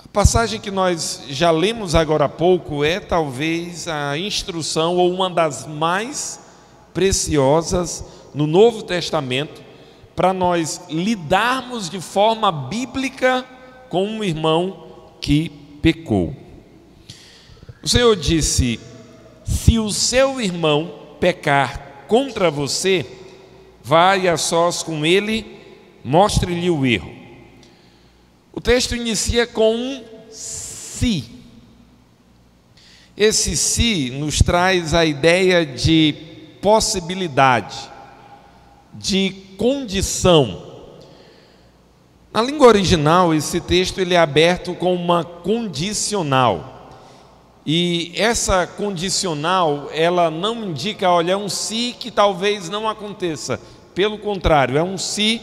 A passagem que nós já lemos agora há pouco é talvez a instrução ou uma das mais preciosas no Novo Testamento para nós lidarmos de forma bíblica com um irmão que pecou. O Senhor disse: se o seu irmão pecar contra você, vai a sós com ele, mostre-lhe o erro. O texto inicia com um se. Esse se nos traz a ideia de possibilidade, de condição. Na língua original, esse texto ele é aberto com uma condicional. E essa condicional, ela não indica, olha, é um se que talvez não aconteça. Pelo contrário, é um se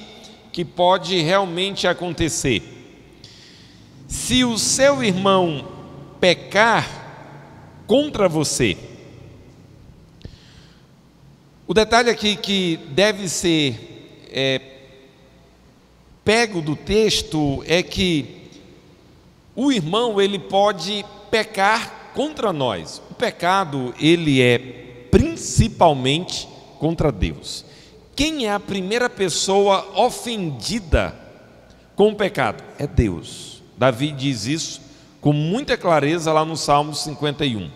que pode realmente acontecer. Se o seu irmão pecar contra você, o detalhe aqui que deve ser pego do texto é que o irmão ele pode pecar contra nós. O pecado ele é principalmente contra Deus. Quem é a primeira pessoa ofendida com o pecado? É Deus. Davi diz isso com muita clareza lá no Salmo 51.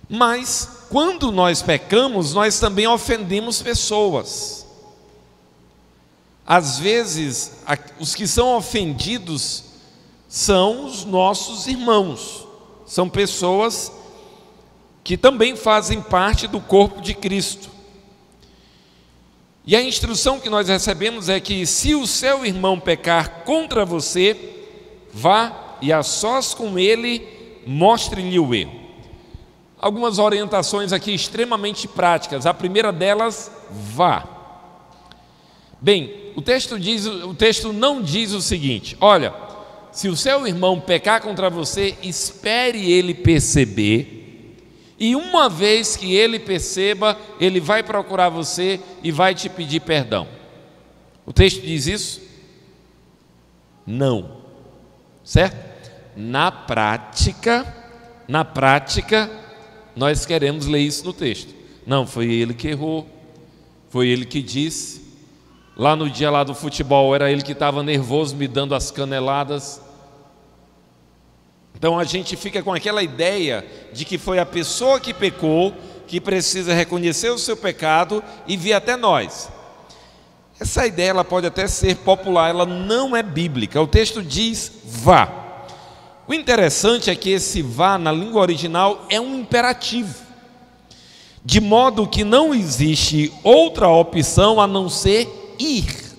Mas quando nós pecamos, nós também ofendemos pessoas. Às vezes, os que são ofendidos são os nossos irmãos, são pessoas que também fazem parte do corpo de Cristo. E a instrução que nós recebemos é que se o seu irmão pecar contra você, vá e a sós com ele, mostre-lhe o erro. Algumas orientações aqui extremamente práticas. A primeira delas, vá. Bem, o texto não diz o seguinte: olha, se o seu irmão pecar contra você, espere ele perceber, e uma vez que ele perceba, ele vai procurar você e vai te pedir perdão. O texto diz isso? Não. Certo? Na prática, nós queremos ler isso no texto. Não, foi ele que errou, foi ele que disse. Lá no dia lá do futebol, era ele que estava nervoso, me dando as caneladas. Então a gente fica com aquela ideia de que foi a pessoa que pecou, que precisa reconhecer o seu pecado e vir até nós. Essa ideia ela pode até ser popular, ela não é bíblica. O texto diz vá. O interessante é que esse vá na língua original é um imperativo, de modo que não existe outra opção a não ser ir.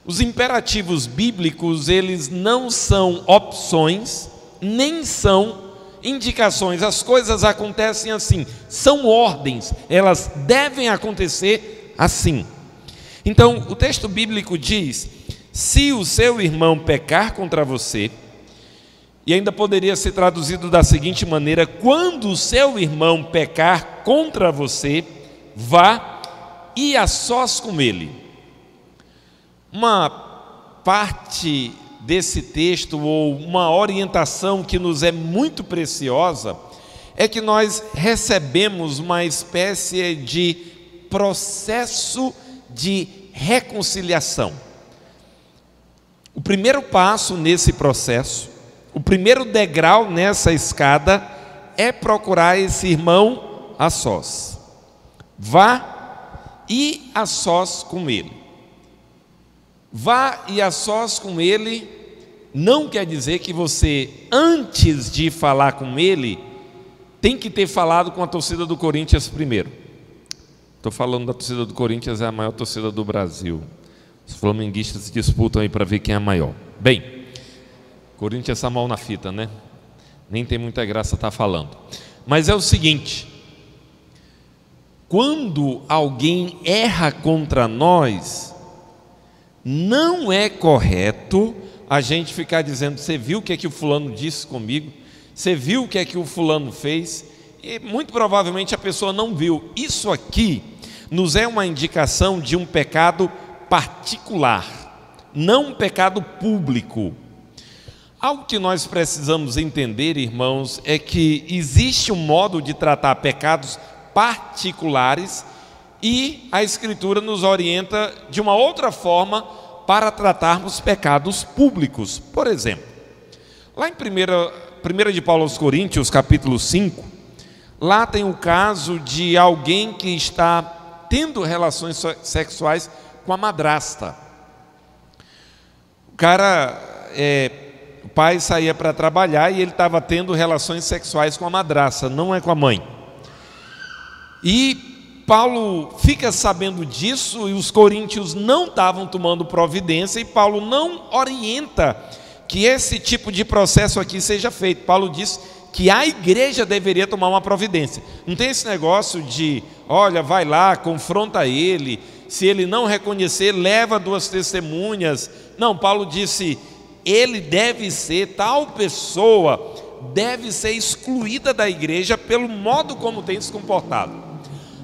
Os imperativos bíblicos, eles não são opções, nem são indicações. As coisas acontecem assim, são ordens, elas devem acontecer assim. Então, o texto bíblico diz: se o seu irmão pecar contra você, e ainda poderia ser traduzido da seguinte maneira: quando o seu irmão pecar contra você, vá e a sós com ele. Uma parte desse texto, ou uma orientação que nos é muito preciosa, é que nós recebemos uma espécie de processo de reconciliação. O primeiro passo nesse processo, o primeiro degrau nessa escada, é procurar esse irmão a sós. Vá e a sós com ele. Vá e a sós com ele não quer dizer que você, antes de falar com ele, tem que ter falado com a torcida do Corinthians primeiro. Estou falando da torcida do Corinthians, é a maior torcida do Brasil. Os flamenguistas se disputam aí para ver quem é a maior. Bem, Corinthians está mal na fita, né? Nem tem muita graça estar falando. Mas é o seguinte: quando alguém erra contra nós, não é correto a gente ficar dizendo: você viu o que é que o fulano disse comigo? Você viu o que é que o fulano fez? E muito provavelmente a pessoa não viu. Isso aqui nos é uma indicação de um pecado particular, não um pecado público. Algo que nós precisamos entender, irmãos, é que existe um modo de tratar pecados particulares e a Escritura nos orienta de uma outra forma para tratarmos pecados públicos. Por exemplo, lá em 1 de Paulo aos Coríntios, capítulo 5, lá tem o caso de alguém que está tendo relações sexuais com a madrasta. O pai saía para trabalhar e ele estava tendo relações sexuais com a madrasta, não é com a mãe. E Paulo fica sabendo disso e os coríntios não estavam tomando providência e Paulo não orienta que esse tipo de processo aqui seja feito. Paulo diz que a igreja deveria tomar uma providência. Não tem esse negócio de, olha, vai lá, confronta ele, se ele não reconhecer, leva 2 testemunhas. Não, Paulo disse, ele deve ser, tal pessoa deve ser excluída da igreja pelo modo como tem se comportado.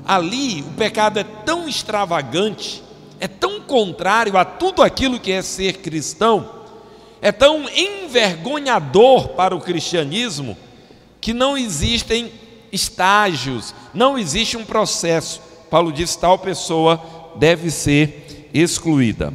Ali o pecado é tão extravagante, é tão contrário a tudo aquilo que é ser cristão, é tão envergonhador para o cristianismo, que não existem estágios, não existe um processo. Paulo diz que tal pessoa deve ser excluída.